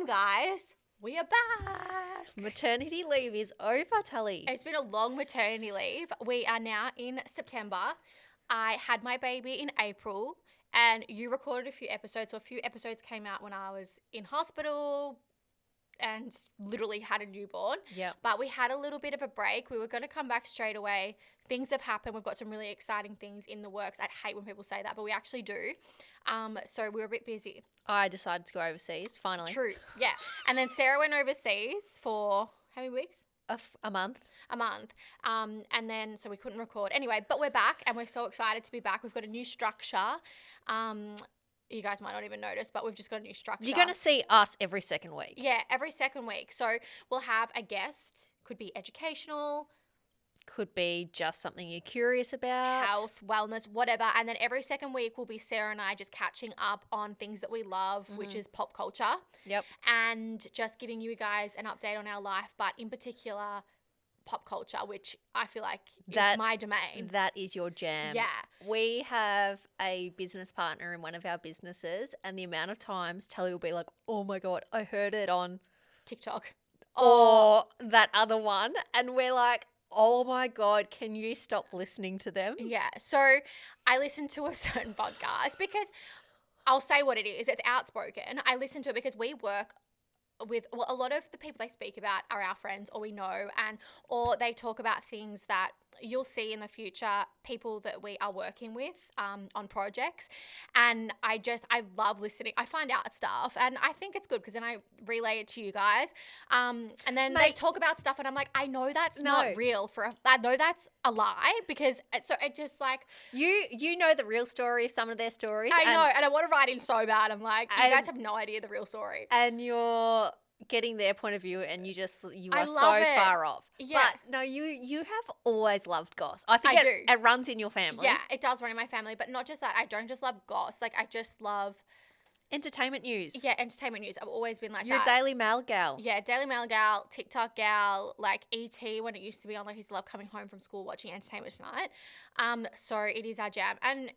guys. We are back. Maternity leave is over, Tully. It's been a long maternity leave. We are now in September. I had my baby in April, and you recorded a few episodes. So a few episodes came out when I was in hospital and literally had a newborn. Yeah. But we had a little bit of a break. We were going to come back straight away. Things have happened. We've got some really exciting things in the works. I hate when people say that, but we actually do. So we were a bit busy. I decided to go overseas, finally. True, yeah. And then Sarah went overseas for how many weeks? A month. A month. And then, so we couldn't record. Anyway, but we're back and we're so excited to be back. We've got a new structure. You guys might not even notice, but we've just got a new structure. You're going to see us every second week. Yeah, every second week. So we'll have a guest. Could be educational. Could be just something you're curious about. Health, wellness, whatever. And then every second week will be Sarah and I just catching up on things that we love, which is pop culture. Yep. And just giving you guys an update on our life, but in particular, pop culture, which I feel like is my domain. That is your jam. Yeah. We have a business partner in one of our businesses, and the amount of times Tully will be like, oh my God, I heard it on TikTok. Or that other one. And we're like, oh my God, can you stop listening to them? Yeah. So I listen to a certain podcast because I'll say what it is. It's outspoken. I listen to it because we work with, well, a lot of the people they speak about are our friends or we know, or they talk about things that you'll see in the future, people that we are working with on projects. And I love listening. I find out stuff and I think it's good because then I relay it to you guys. And then they talk about stuff and I'm like, I know that's not real I know that's a lie because so it just like. You know the real story of some of their stories. I know. And I want to write in so bad. I'm like, you guys have no idea the real story. And you're getting their point of view and you are so far off. Yeah. But no, you have always loved goss. I think it runs in your family. Yeah, it does run in my family. But not just that. I don't just love goss. Like I just love entertainment news. Yeah, entertainment news. I've always been like You're that. You're a Daily Mail gal. Yeah, Daily Mail gal, TikTok gal, like ET when it used to be on. Like I used to love coming home from school watching Entertainment Tonight. So it is our jam. And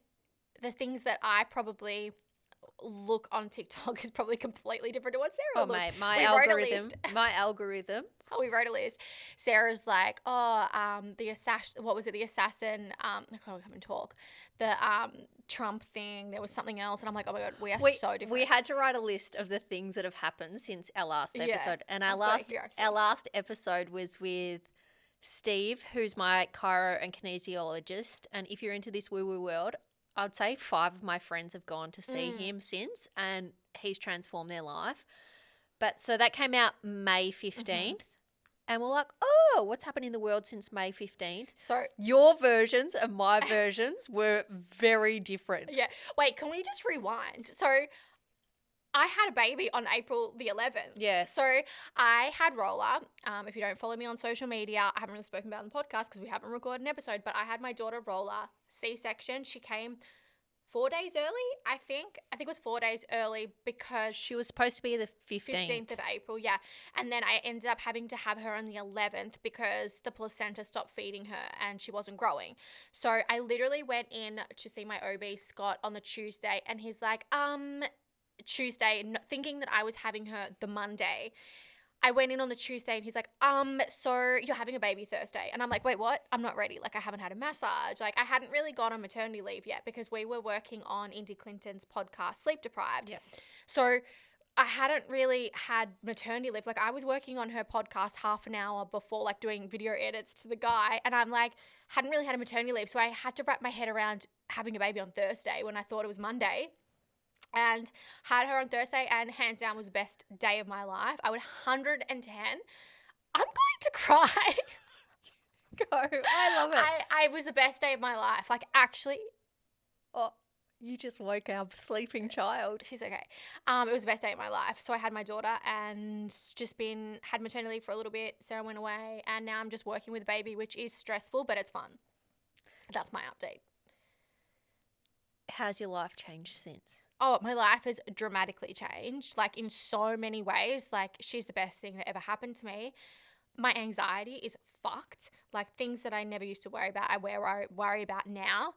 the things that I probably look on TikTok is probably completely different to what Sarah looks. Mate, my algorithm. We wrote a list. Sarah's like, the assassin. What was it? The assassin. I can't even talk. The Trump thing. There was something else, and I'm like, oh my God, we are so different. We had to write a list of the things that have happened since our last episode, and our last episode was with Steve, who's my chiro and kinesiologist. And if you're into this woo-woo world, I'd say 5 of my friends have gone to see him since, and he's transformed their life. But so that came out May 15th, and we're like, oh, what's happened in the world since May 15th? So your versions and my versions were very different. Yeah. Wait, can we just rewind? So I had a baby on April the 11th. Yes. So I had Roller. If you don't follow me on social media, I haven't really spoken about it on the podcast because we haven't recorded an episode, but I had my daughter Roller, C-section. She came 4 days early, I think. I think it was 4 days early because she was supposed to be the 15th of April, yeah. And then I ended up having to have her on the 11th because the placenta stopped feeding her and she wasn't growing. So I literally went in to see my OB, Scott, on the Tuesday, and he's like, Tuesday, thinking that I was having her the Monday. I went in on the Tuesday and he's like, so you're having a baby Thursday. And I'm like, wait, what? I'm not ready. Like I haven't had a massage. Like I hadn't really gone on maternity leave yet because we were working on Indy Clinton's podcast, Sleep Deprived. Yeah. So I hadn't really had maternity leave. Like I was working on her podcast half an hour before, like doing video edits to the guy. And I'm like, hadn't really had a maternity leave. So I had to wrap my head around having a baby on Thursday when I thought it was Monday. And had her on Thursday and hands down was the best day of my life. I would 110. I'm going to cry. Go. I love it. I was the best day of my life. Like actually. Oh, you just woke our sleeping child. She's okay. It was the best day of my life. So I had my daughter and just had maternity leave for a little bit. Sarah went away and now I'm just working with a baby, which is stressful, but it's fun. That's my update. How's your life changed since? Oh, my life has dramatically changed, like in so many ways. Like she's the best thing that ever happened to me. My anxiety is fucked. Like things that I never used to worry about, I worry about now.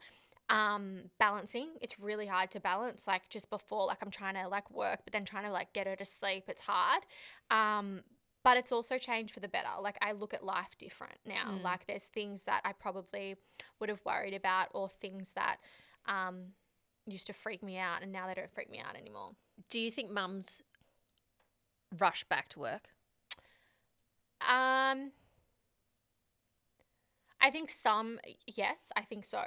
Balancing, it's really hard to balance, like just before, like I'm trying to like work but then trying to like get her to sleep, it's hard. But it's also changed for the better. Like I look at life different now. Like there's things that I probably would have worried about, or things that used to freak me out, and now they don't freak me out anymore. Do you think mums rush back to work? I think some, yes, I think so.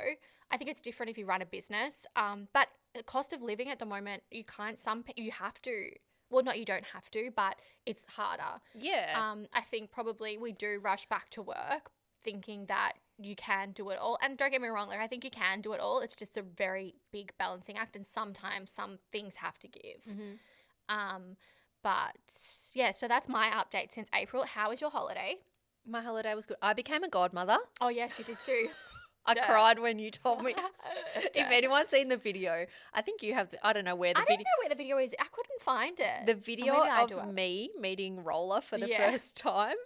I think it's different if you run a business. But the cost of living at the moment, you have to. Well, not you don't have to, but it's harder. Yeah. I think probably we do rush back to work thinking that you can do it all. And don't get me wrong, like I think you can do it all. It's just a very big balancing act, and sometimes some things have to give. But yeah, so that's my update since April. How was your holiday? My holiday was good. I became a godmother. Oh, yes, you did too. I cried when you told me. If anyone's seen the video, I think you have. I don't know where the video. I don't know where the video is. I couldn't find it. The video of me meeting Roller for the first time.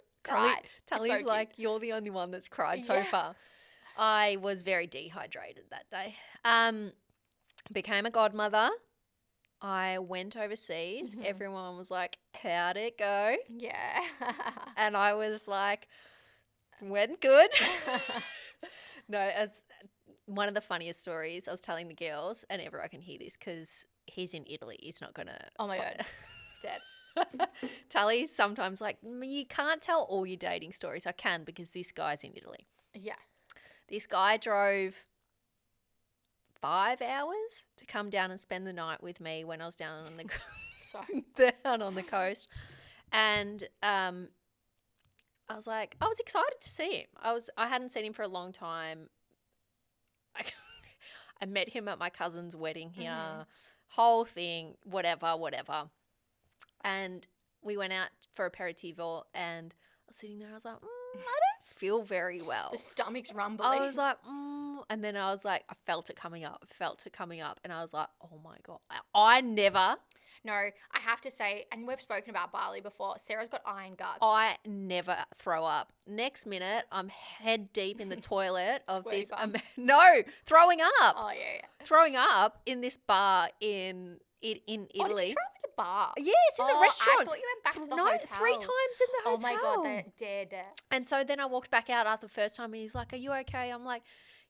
Tully's so like, you're the only one that's cried so far. I was very dehydrated that day. Became a godmother. I went overseas. Everyone was like, how'd it go? Yeah. And I was like, went good. No, as one of the funniest stories, I was telling the girls, and everyone can hear this because he's in Italy. He's not going to. Oh my God. Dead. Tully's sometimes like, you can't tell all your dating stories. I can, because this guy's in Italy. Yeah. This guy drove 5 hours to come down and spend the night with me when I was down on the down on the coast. And I was like, I was excited to see him. I hadn't seen him for a long time. I met him at my cousin's wedding here, whole thing, whatever. And we went out for aperitivo, and I was sitting there. I was like, I don't feel very well. The stomach's rumbling. I was like, and then I was like, I felt it coming up, and I was like, oh my God, I never. No, I have to say, and we've spoken about barley before, Sarah's got iron guts. I never throw up. Next minute, I'm head deep in the toilet of this. No, throwing up. Oh, yeah. Throwing up in this bar in Italy. Did you throw up at the bar? Yes, in the restaurant. I thought you went back to the hotel. 3 times in the hotel. Oh my God, they're dead. And so then I walked back out after the first time, and he's like, are you okay? I'm like,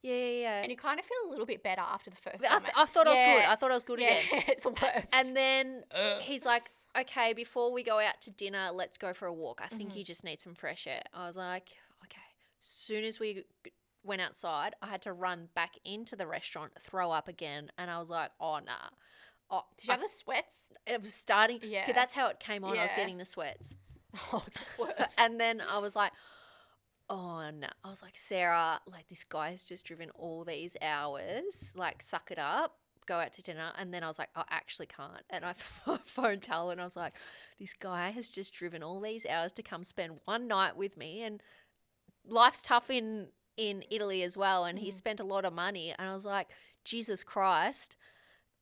yeah. And you kind of feel a little bit better after the first time. I thought I was good. I thought I was good again. It's the worst. And then he's like, okay, before we go out to dinner, let's go for a walk. I think you just need some fresh air. I was like, okay. As soon as we went outside, I had to run back into the restaurant, throw up again. And I was like, oh, nah. Oh, did you have the sweats? It was starting. Yeah. That's how it came on. I was getting the sweats. Oh, it's worse. And then I was like, oh, no. I was like, Sarah, like this guy has just driven all these hours. Like, suck it up. Go out to dinner. And then I was like, I actually can't. And I phoned Tal, and I was like, this guy has just driven all these hours to come spend one night with me. And life's tough in Italy as well. And he spent a lot of money. And I was like, Jesus Christ.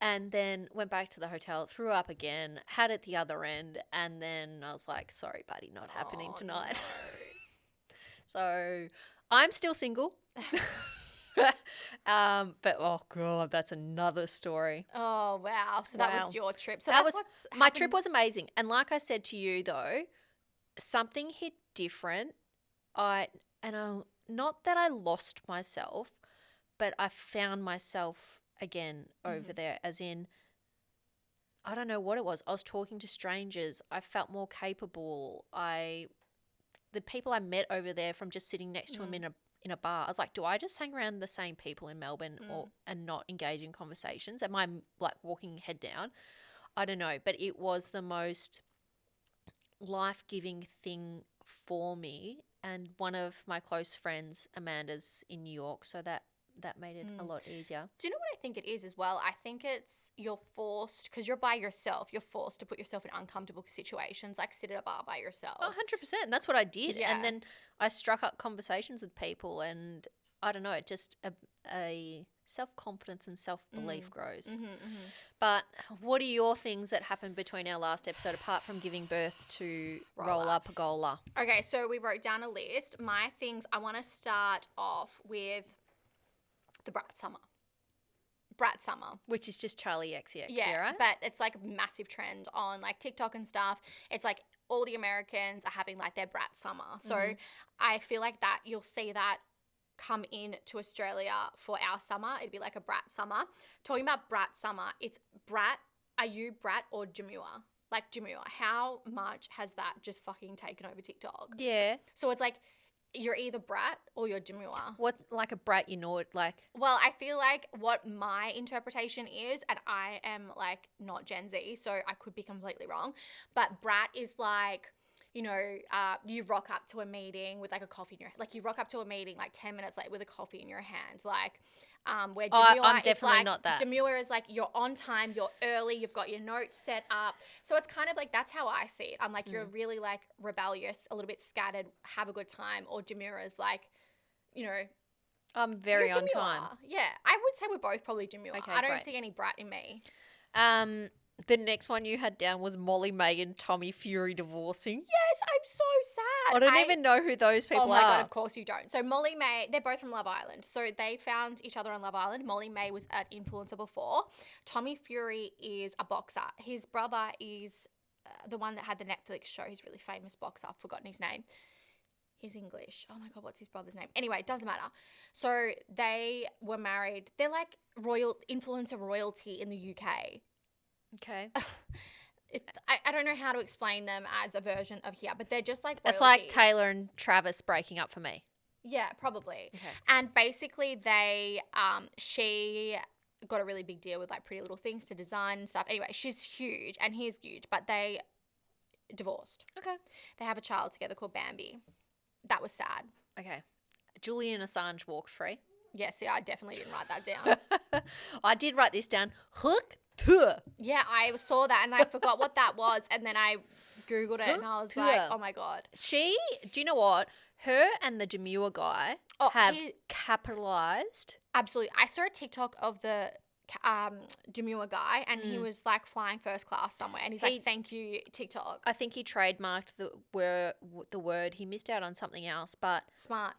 And then went back to the hotel, threw up again, had it the other end. And then I was like, sorry, buddy, not happening tonight. No. So I'm still single. But oh God, that's another story. Oh wow! So that was your trip. So my trip was amazing. And like I said to you though, something hit different. Not that I lost myself, but I found myself again over there. As in, I don't know what it was. I was talking to strangers. I felt more capable. The people I met over there from just sitting next to them in a bar, I was like, do I just hang around the same people in Melbourne and not engage in conversations? Am I like walking head down? I don't know, but it was the most life-giving thing for me. And one of my close friends, Amanda's in New York, so that made it a lot easier. Do you know what I think it is as well? I think it's you're forced, because you're by yourself, you're forced to put yourself in uncomfortable situations, like sit at a bar by yourself. 100%. And that's what I did. Yeah. And then I struck up conversations with people, and I don't know, it just a self-confidence and self-belief grows. But what are your things that happened between our last episode, apart from giving birth to Roller Pagola? Okay, so we wrote down a list. My things, I want to start off with the Brat Summer. Brat Summer. Which is just Charlie XCX, yeah, right? But it's like a massive trend on like TikTok and stuff. It's like all the Americans are having like their Brat Summer. So I feel like that you'll see that come in to Australia for our summer. It'd be like a Brat Summer. Talking about Brat Summer, it's Brat. Are you Brat or demure? Like demure. How much has that just fucking taken over TikTok? Yeah. So it's like you're either brat or you're demure. What, like a brat, you know, like? Well, I feel like what my interpretation is, and I am like not Gen Z, so I could be completely wrong, but brat is like, you know, you rock up to a meeting with like a coffee in your hand. Like you rock up to a meeting like 10 minutes late with a coffee in your hand. Like where demure I'm definitely is like, not that. Demure is like you're on time, you're early, you've got your notes set up. So it's kind of like that's how I see it. I'm like you're really like rebellious, a little bit scattered, have a good time. Or demure is like, you know, I'm very on time. Yeah, I would say we're both probably demure. Okay, I don't great. see any brat in me. The next one you had down was Molly May and Tommy Fury divorcing. Yes, I'm so sad. I don't even know who those people are. Oh my God, of course you don't. So Molly May, they're both from Love Island. So they found each other on Love Island. Molly May was an influencer before. Tommy Fury is a boxer. His brother is the one that had the Netflix show. He's a really famous boxer. I've forgotten his name. He's English. Oh my God, what's his brother's name? Anyway, it doesn't matter. So they were married. They're like influencer royalty in the UK. Okay. I don't know how to explain them as a version of here, but they're just like royalty. It's like Taylor and Travis breaking up for me. Yeah, probably. Okay. And basically they, she got a really big deal with like Pretty Little Things to design and stuff. Anyway, she's huge and he's huge, but they divorced. Okay. They have a child together called Bambi. That was sad. Okay. Julian Assange walked free. Yes, yeah, I definitely didn't write that down. I did write this down. Hook. Yeah, I saw that and I forgot what that was. And then I Googled it and I was like, oh my God. Do you know what? Her and the demure guy have capitalized. Absolutely. I saw a TikTok of the demure guy and he was like flying first class somewhere and he's like, thank you, TikTok. I think he trademarked the word. He missed out on something else, but smart.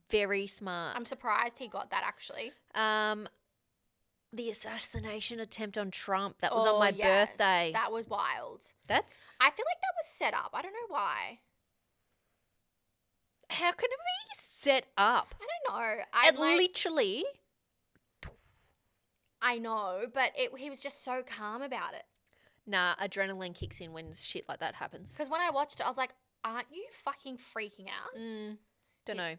Very smart. I'm surprised he got that actually. The assassination attempt on Trump. That was on my birthday. That was wild. I feel like that was set up. I don't know why. How can it be set up? I don't know. Literally. I know, but he was just so calm about it. Nah, adrenaline kicks in when shit like that happens. Because when I watched it, I was like, aren't you fucking freaking out? Don't know.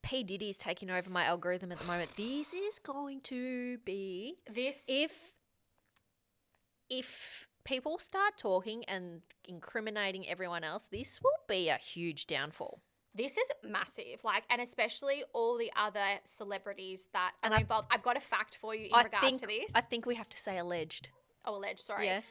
P. Diddy's taking over my algorithm at the moment. This is going to be if people start talking and incriminating everyone else, this will be a huge downfall. This is massive, and especially all the other celebrities that are involved. I've got a fact for you in regards to this. I think we have to say alleged. Oh, alleged, sorry. Yeah.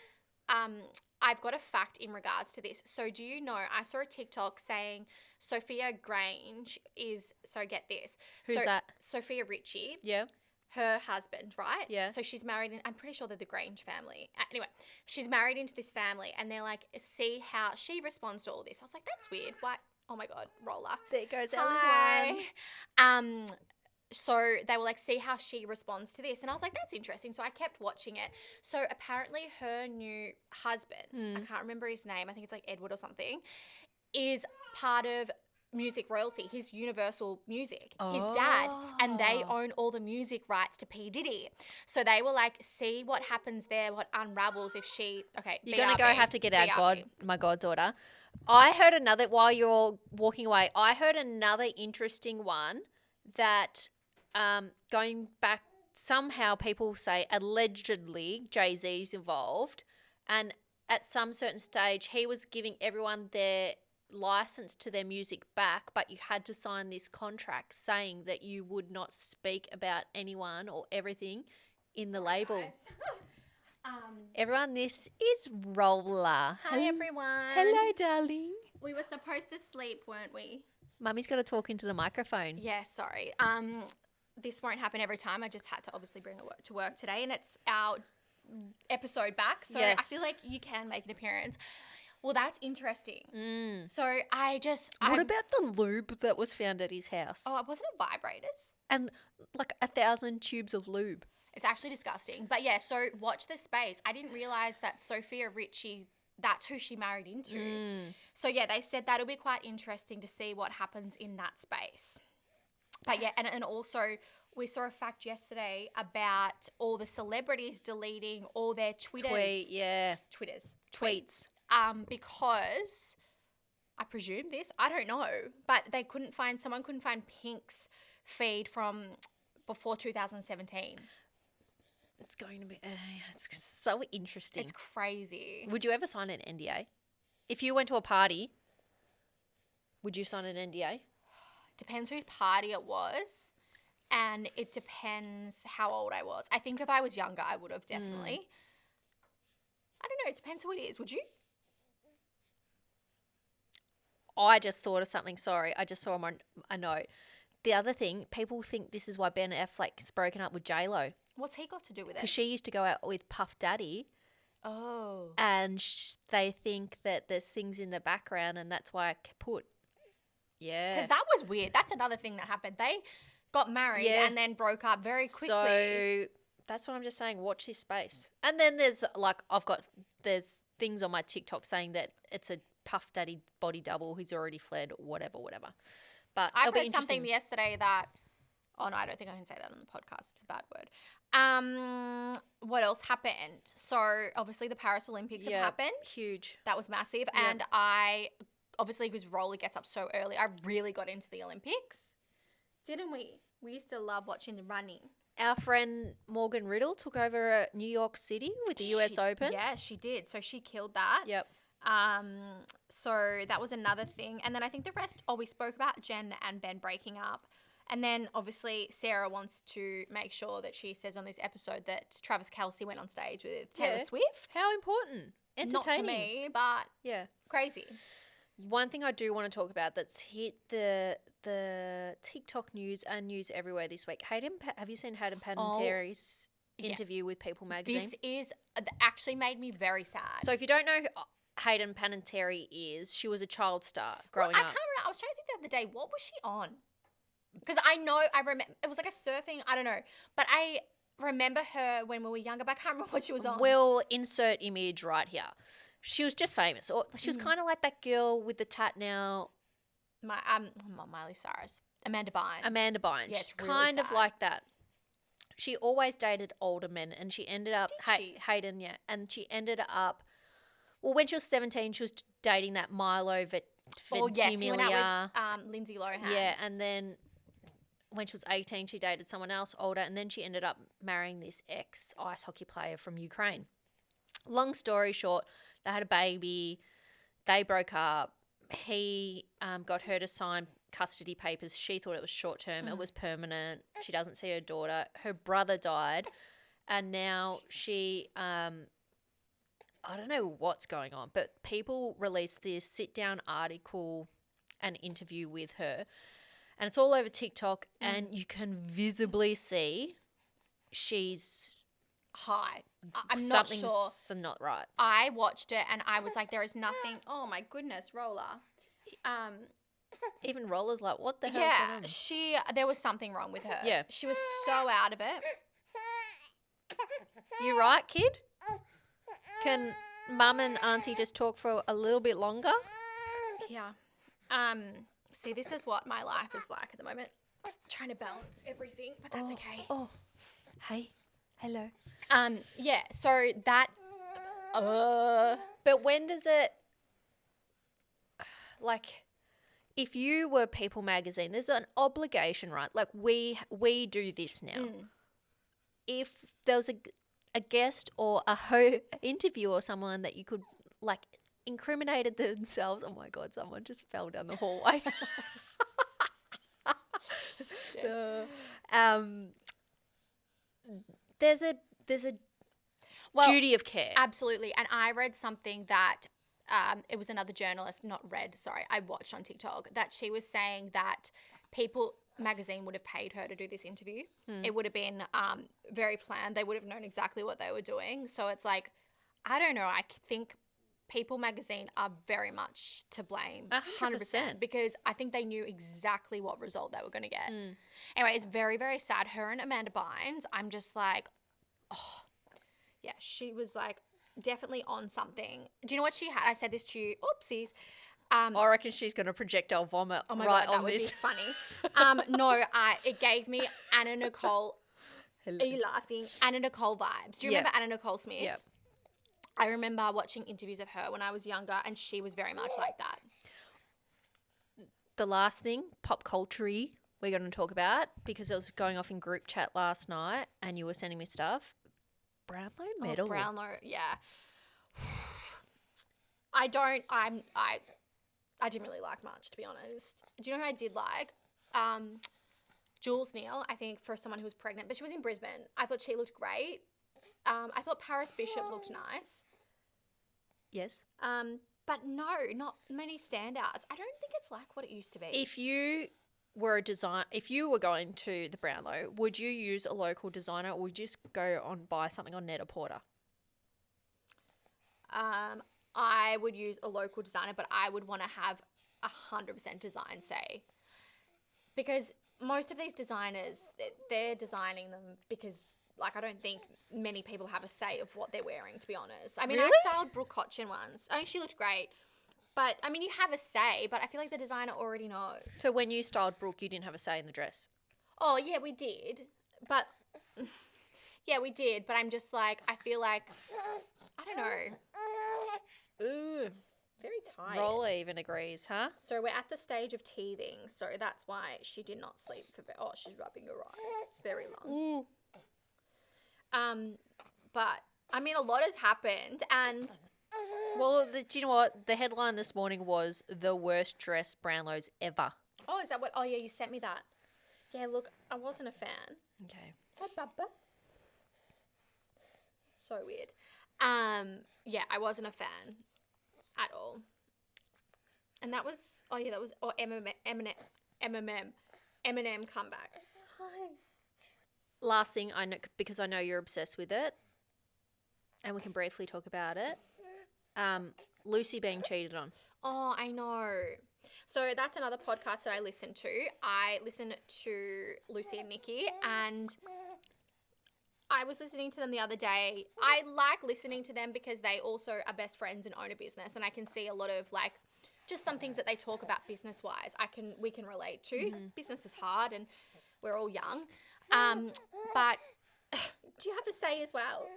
I've got a fact in regards to this. So do you know, I saw a TikTok saying Sophia Grange is, so get this. Who's that? Sophia Richie. Yeah. Her husband, right? Yeah. So she's married I'm pretty sure they're the Grange family. Anyway, she's married into this family and they're like, see how she responds to all this. I was like, that's weird. Why? Oh my God, roller. There goes Hi. Ellie. So they were like, see how she responds to this. And I was like, that's interesting. So I kept watching it. So apparently her new husband, I can't remember his name, I think it's like Edward or something, is part of music royalty. His Universal Music, his dad, and they own all the music rights to P. Diddy. So they were like, see what happens there, what unravels if she, you're going to have to get my goddaughter. I heard another, while you're walking away, I heard another interesting one that going back, somehow people say allegedly Jay-Z's involved, and at some certain stage he was giving everyone their license to their music back, but you had to sign this contract saying that you would not speak about anyone or everything in the label. Everyone, this is Roller. Hi everyone. Hello, darling. We were supposed to sleep, weren't we? Mummy's got to talk into the microphone. Yeah, sorry. This won't happen every time. I just had to obviously bring it to work today, and it's our episode back, so yes. I feel like you can make an appearance. Well, that's interesting. So What about the lube that was found at his house? Oh, wasn't it vibrators? And like 1,000 tubes of lube. It's actually disgusting. But yeah, so watch this space. I didn't realize that Sophia Richie, that's who she married into. So yeah, they said that'll be quite interesting to see what happens in that space. But yeah, and also we saw a fact yesterday about all the celebrities deleting all their Twitters. Tweets. Because I presume this, I don't know, but someone couldn't find Pink's feed from before 2017. It's going to be, it's so interesting. It's crazy. Would you ever sign an NDA? If you went to a party, would you sign an NDA? Depends whose party it was, and it depends how old I was. I think if I was younger, I would have definitely. I don't know. It depends who it is. Would you? I just thought of something. Sorry. I just saw a note. The other thing, people think this is why Ben Affleck's broken up with J-Lo. What's he got to do with it? Because she used to go out with Puff Daddy. Oh. And they think that there's things in the background and that's why I put. Yeah. Because that was weird. That's another thing that happened. They got married and then broke up very quickly. So that's what I'm just saying. Watch this space. And then there's there's things on my TikTok saying that it's a Puff Daddy body double. He's already fled, whatever. But I read something yesterday that, oh no, I don't think I can say that on the podcast. It's a bad word. What else happened? So obviously the Paris Olympics have happened. Huge. That was massive. Yep. And obviously because Roller gets up so early, I really got into the Olympics. Didn't we? We used to love watching the running. Our friend Morgan Riddle took over New York City with the US Open. Yeah, she did. So she killed that. Yep. So that was another thing. And then I think the rest, we spoke about Jen and Ben breaking up. And then obviously Sarah wants to make sure that she says on this episode that Travis Kelce went on stage with Taylor Swift. How important. Entertaining. Not to me, but crazy. One thing I do want to talk about that's hit the TikTok news and news everywhere this week. Have you seen Hayden Panettiere's interview with People magazine? This actually made me very sad. So if you don't know who Hayden Panettiere is, she was a child star growing up. I can't remember. I was trying to think the other day, what was she on? Because I remember, it was like a surfing, I don't know. But I remember her when we were younger, but I can't remember what she was on. We'll insert image right here. She was just famous. Or she was kind of like that girl with the tat now. Not Miley Cyrus. Amanda Bynes. Yeah, she's really kind of like that. She always dated older men, and she ended up Hayden, and she ended up. Well, when she was 17, she was dating that Milo Ventimiglia. He went out with Lindsay Lohan. Yeah, and then when she was 18, she dated someone else older, and then she ended up marrying this ex-ice hockey player from Ukraine. Long story short, they had a baby. They broke up. He got her to sign custody papers. She thought it was short-term. It was permanent. She doesn't see her daughter. Her brother died, and now she I don't know what's going on, but people released this sit-down article and interview with her, and it's all over TikTok, and you can visibly see she's high. I'm not sure. Something's not right. I watched it, and I was like, there is nothing. Oh, my goodness, Roller. Even Roller's like, what the hell is going on? There was something wrong with her. Yeah. She was so out of it. You right, kid? Can Mum and Auntie just talk for a little bit longer? Yeah. See, this is what my life is like at the moment. I'm trying to balance everything, but that's okay. Oh, hey, hello. Yeah. So that. But when does it? Like, if you were People magazine, there's an obligation, right? Like we do this now. If there was a guest or a interview or someone that you could like incriminated themselves. Oh my God, someone just fell down the hallway. There's a duty of care. Absolutely. And I read something that it was another journalist, I watched on TikTok, that she was saying that People magazine would have paid her to do this interview. It would have been very planned. They would have known exactly what they were doing. So it's like, I don't know. I think People Magazine are very much to blame. 100%. Because I think they knew exactly what result they were going to get. Anyway, it's very, very sad. Her and Amanda Bynes, I'm just like, oh, yeah, she was like definitely on something. Do you know what she had? I said this to you. Oopsies. I reckon she's going to projectile vomit oh my right God, on this. That would be funny. No, it gave me Anna Nicole. Are you laughing? Anna Nicole vibes. Do you remember Anna Nicole Smith? Yeah. I remember watching interviews of her when I was younger, and she was very much like that. The last thing, pop culture-y, we're going to talk about, because it was going off in group chat last night and you were sending me stuff. Brownlow medal. Oh, Brownlow, yeah. I didn't really like much, to be honest. Do you know who I did like? Jules Neal, I think, for someone who was pregnant, but she was in Brisbane. I thought she looked great. I thought Paris Bishop looked nice. Yes. But no, not many standouts. I don't think it's like what it used to be. If you were going to the Brownlow, would you use a local designer, or would you just go on buy something on Net-a-Porter? I would use a local designer, but I would want to have 100% design say. Because most of these designers, they're designing them because, like, I don't think many people have a say of what they're wearing, to be honest. I mean, Really? I styled Brooke Cochin once. I mean, she looked great. But, I mean, you have a say, but I feel like the designer already knows. So when you styled Brooke, you didn't have a say in the dress? Oh, yeah, we did. But, yeah, we did. But I'm just like, I feel like, I don't know. Ooh. Very tired. Rolla even agrees, huh? So we're at the stage of teething. So that's why she did not sleep for... Oh, she's rubbing her eyes. Very long. Ooh. But, I mean, a lot has happened. And... Well, do you know what? The headline this morning was the worst dressed Brownlows ever. Oh, is that what? Oh, yeah, you sent me that. Yeah, look, I wasn't a fan. Okay. Hi, Bubba. So weird. Yeah, I wasn't a fan at all. And that was, Eminem comeback. Hi. Last thing, I know, because I know you're obsessed with it, and we can briefly talk about it. Lucy being cheated on. Oh, I know. So that's another podcast that I listen to. I listen to Lucy and Nikki, and I was listening to them the other day. I like listening to them because they also are best friends and own a business, and I can see a lot of, like, just some things that they talk about business-wise we can relate to. Mm-hmm. Business is hard, and we're all young. But do you have a say as well?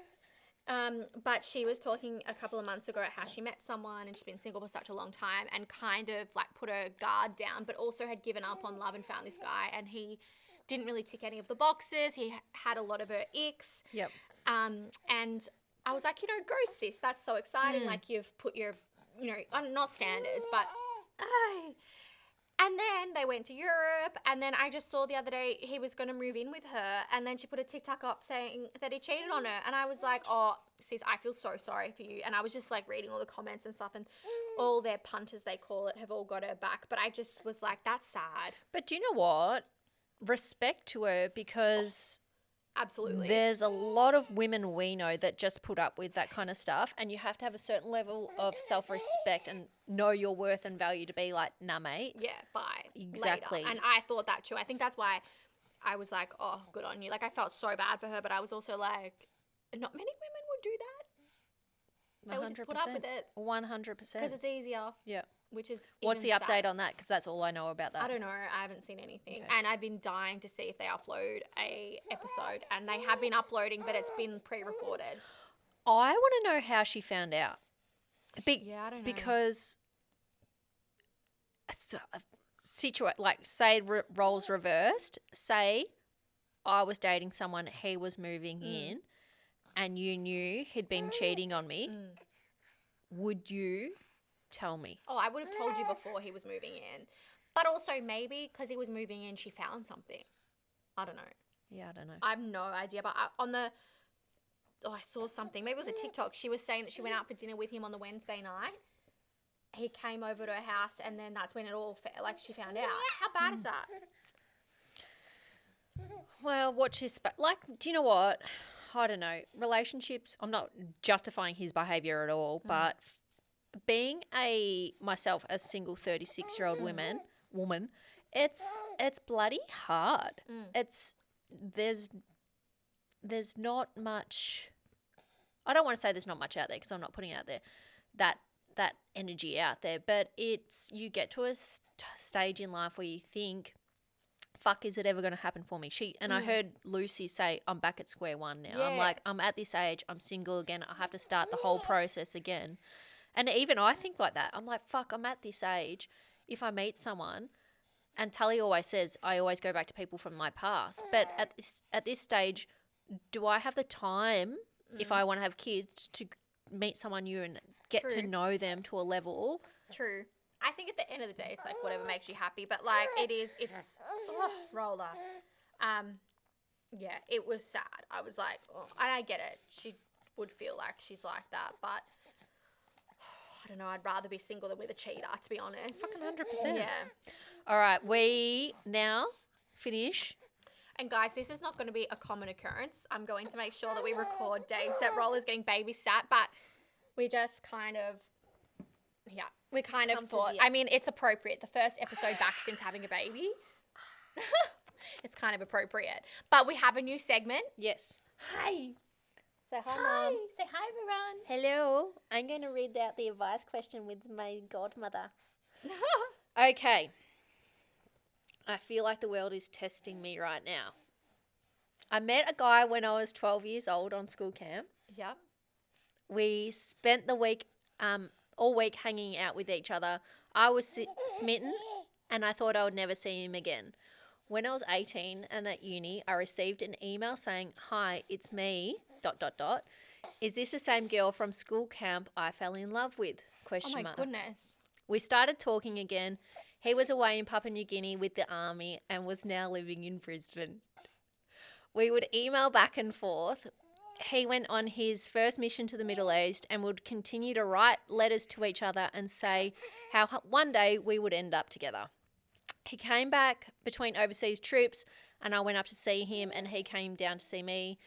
But she was talking a couple of months ago at how she met someone and she's been single for such a long time and kind of like put her guard down, but also had given up on love and found this guy, and he didn't really tick any of the boxes. He had a lot of her icks. Yep. And I was like, go sis, that's so exciting. Like you've put your, not standards, but and then they went to Europe, and then I just saw the other day he was going to move in with her, and then she put a TikTok up saying that he cheated on her, and I was like, oh, sis, I feel so sorry for you. And I was just like reading all the comments and stuff, and all their punters, they call it, have all got her back. But I just was like, that's sad. But do you know what? Respect to her, because absolutely, there's a lot of women we know that just put up with that kind of stuff, and you have to have a certain level of self-respect and know your worth and value to be like, nah, mate. Yeah, bye. Exactly. Later. And I thought that too. I think that's why I was like, oh, good on you. Like, I felt so bad for her, but I was also like, not many women would do that. They 100%. Would just put up with it. 100%. Because it's easier. Yeah. Which is what's the sad. update on that? Because that's all I know about that. I don't know. I haven't seen anything. Okay. And I've been dying to see if they upload a episode. And they have been uploading, but it's been pre-recorded. I want to know how she found out. Yeah, I don't know. Because say roles reversed. Say I was dating someone, he was moving in, and you knew he'd been cheating on me. Would you tell me? Oh, I would have told you before he was moving in. But also maybe because he was moving in, she found something. I don't know. Yeah, I don't know. I have no idea. But I saw something. Maybe it was a TikTok. She was saying that she went out for dinner with him on the Wednesday night. He came over to her house, and then that's when it all, she found out. How bad is that? Well, watch this. Do you know what? I don't know. Relationships, I'm not justifying his behaviour at all, but being myself a single 36-year-old woman, it's bloody hard. There's not much. I don't want to say there's not much out there because I'm not putting out there that energy out there, but you get to a stage in life where you think, fuck, is it ever going to happen for me? I heard Lucy say, I'm back at square one now. Yeah. I'm like, I'm at this age, I'm single again, I have to start the whole process again. And even I think like that. I'm like, fuck, I'm at this age. If I meet someone, and Tully always says, I always go back to people from my past. But at this stage, do I have the time, if I want to have kids, to meet someone new and get to know them to a level? True. I think at the end of the day, it's like whatever makes you happy. But like it's roller. Yeah, it was sad. I was like, oh, and I get it. She would feel like she's like that, but I don't know. I'd rather be single than with a cheater, to be honest. Fucking 100%. Yeah. All right, we now finish. And guys, this is not going to be a common occurrence. I'm going to make sure that we record days that Roller's getting babysat, but we just kind of, we kind of thought, I mean, it's appropriate. The first episode back since having a baby. It's kind of appropriate. But we have a new segment. Yes. Hi. Say hi, Mom. Say hi, everyone. Hello. I'm going to read out the advice question with my godmother. Okay. I feel like the world is testing me right now. I met a guy when I was 12 years old on school camp. Yep. We spent the week, all week hanging out with each other. I was smitten and I thought I would never see him again. When I was 18 and at uni, I received an email saying, hi, it's me, ... Is this the same girl from school camp I fell in love with? ? Oh my goodness. We started talking again. He was away in Papua New Guinea with the army and was now living in Brisbane. We would email back and forth. He went on his first mission to the Middle East and would continue to write letters to each other and say how one day we would end up together. He came back between overseas trips and I went up to see him and he came down to see me.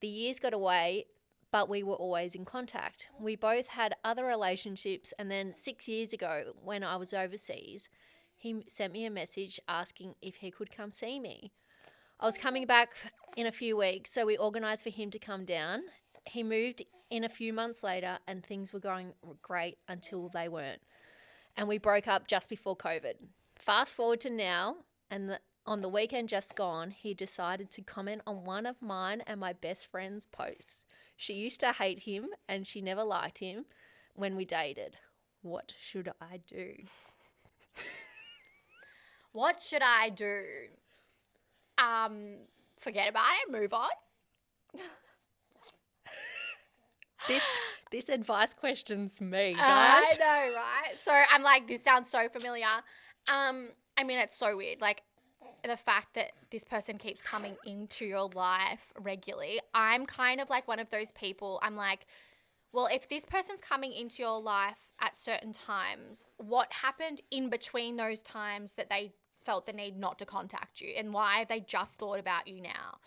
The years got away, but we were always in contact. We both had other relationships, and then 6 years ago when I was overseas, he sent me a message asking if he could come see me. I was coming back in a few weeks, so we organised for him to come down. He moved in a few months later and things were going great until they weren't. And we broke up just before COVID. Fast forward to now, and on the weekend just gone, he decided to comment on one of mine and my best friend's posts. She used to hate him and she never liked him when we dated. What should I do? What should I do? Forget about it, move on. This advice question's me, guys. I know, right? So I'm like, this sounds so familiar. I mean, it's so weird. Like, the fact that this person keeps coming into your life regularly. I'm kind of like one of those people. I'm like, well, if this person's coming into your life at certain times, what happened in between those times that they felt the need not to contact you, and why have they just thought about you now?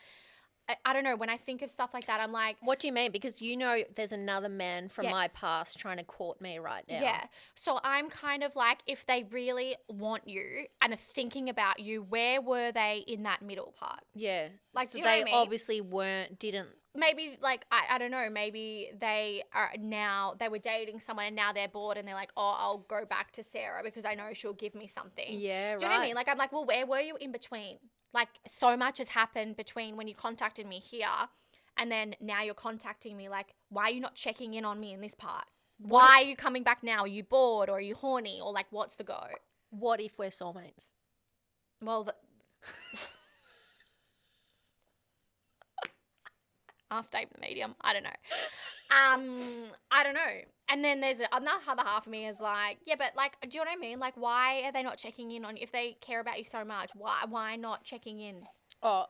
I don't know. When I think of stuff like that, I'm like... What do you mean? Because you know there's another man from my past trying to court me right now. Yeah. So I'm kind of like, if they really want you and are thinking about you, where were they in that middle part? Yeah. Like, so do you know what I mean? Obviously didn't... Maybe, like, I don't know, maybe they were dating someone and now they're bored and they're like, oh, I'll go back to Sarah because I know she'll give me something. Yeah, right. Do you know what I mean? Like, I'm like, well, where were you in between? Like, so much has happened between when you contacted me here and then now you're contacting me. Like, why are you not checking in on me in this part? Why are you coming back now? Are you bored or are you horny? Or, like, what's the go? What if we're soulmates? Well, ask Dave the medium. I don't know. I don't know. And then there's another half of me is like, yeah, but like, do you know what I mean? Like, why are they not checking in on you? If they care about you so much, why not checking in? Oh,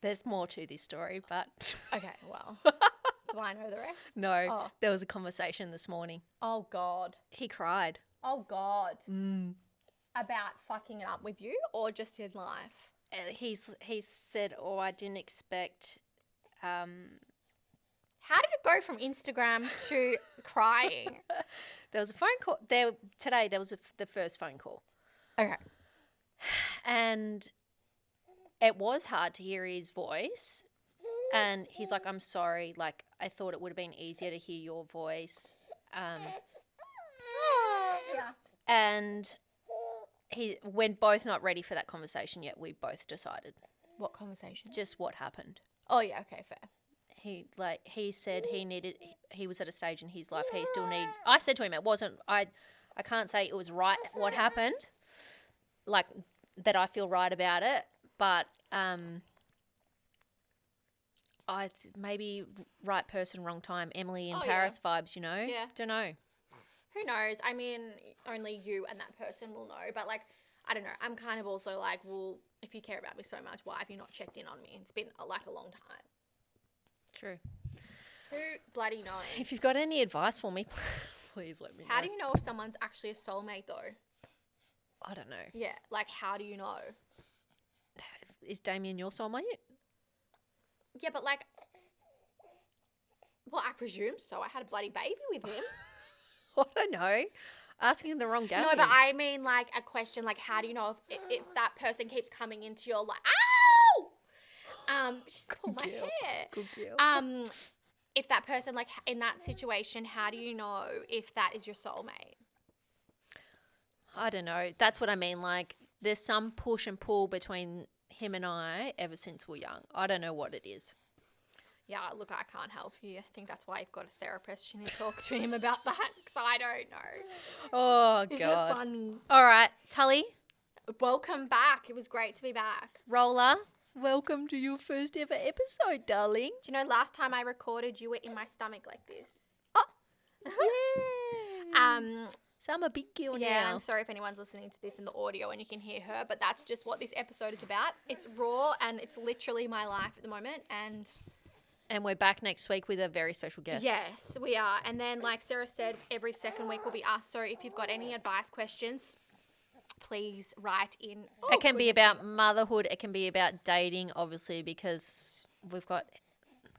there's more to this story, but... Okay, well, do I know the rest? No, There was a conversation this morning. Oh, God. He cried. Oh, God. About fucking it up with you or just his life? He said, I didn't expect... How did it go from Instagram to crying? There was a phone call. Today there was the first phone call. Okay. And it was hard to hear his voice. And he's like, I'm sorry. Like, I thought it would have been easier to hear your voice. Yeah. And we're both not ready for that conversation yet. We both decided. What conversation? Just what happened. Oh, yeah. Okay, fair. He said he was at a stage in his life he still need. I said to him, I can't say it was right what happened, like that I feel right about it, but maybe right person, wrong time, Emily in Paris vibes, you know? Yeah. Don't know. Who knows? I mean, only you and that person will know, but like, I don't know. I'm kind of also like, well, if you care about me so much, why have you not checked in on me? It's been like a long time. True. Who bloody knows? If you've got any advice for me, please let me know. How do you know if someone's actually a soulmate, though? I don't know. Yeah, like, how do you know? Is Damien your soulmate? Yeah, but like, well, I presume so. I had a bloody baby with him. I don't know. Asking the wrong gal. No, but I mean like a question like, how do you know if that person keeps coming into your life? Ow! She's pulled my hair. Good girl. If that person, like, in that situation, how do you know if that is your soulmate? I don't know. That's what I mean. Like, there's some push and pull between him and I ever since we're young. I don't know what it is. Yeah, look, I can't help you. I think that's why you've got a therapist. You need to talk to him about that because I don't know. Oh, God. Is it funny? All right, Tully. Welcome back. It was great to be back. Roller, welcome to your first ever episode, darling. Do you know last time I recorded, you were in my stomach like this? Oh, yeah. So I'm a big girl now. Yeah, I'm sorry if anyone's listening to this in the audio and you can hear her, but that's just what this episode is about. It's raw and it's literally my life at the moment, And we're back next week with a very special guest. Yes, we are. And then, like Sarah said, every second week will be us. So if you've got any advice questions, please write in. It can be about motherhood. It can be about dating, obviously, because we've got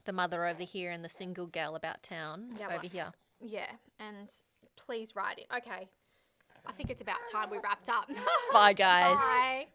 the mother over here and the single gal about town over here. Yeah, and please write in. Okay, I think it's about time we wrapped up. Bye, guys. Bye.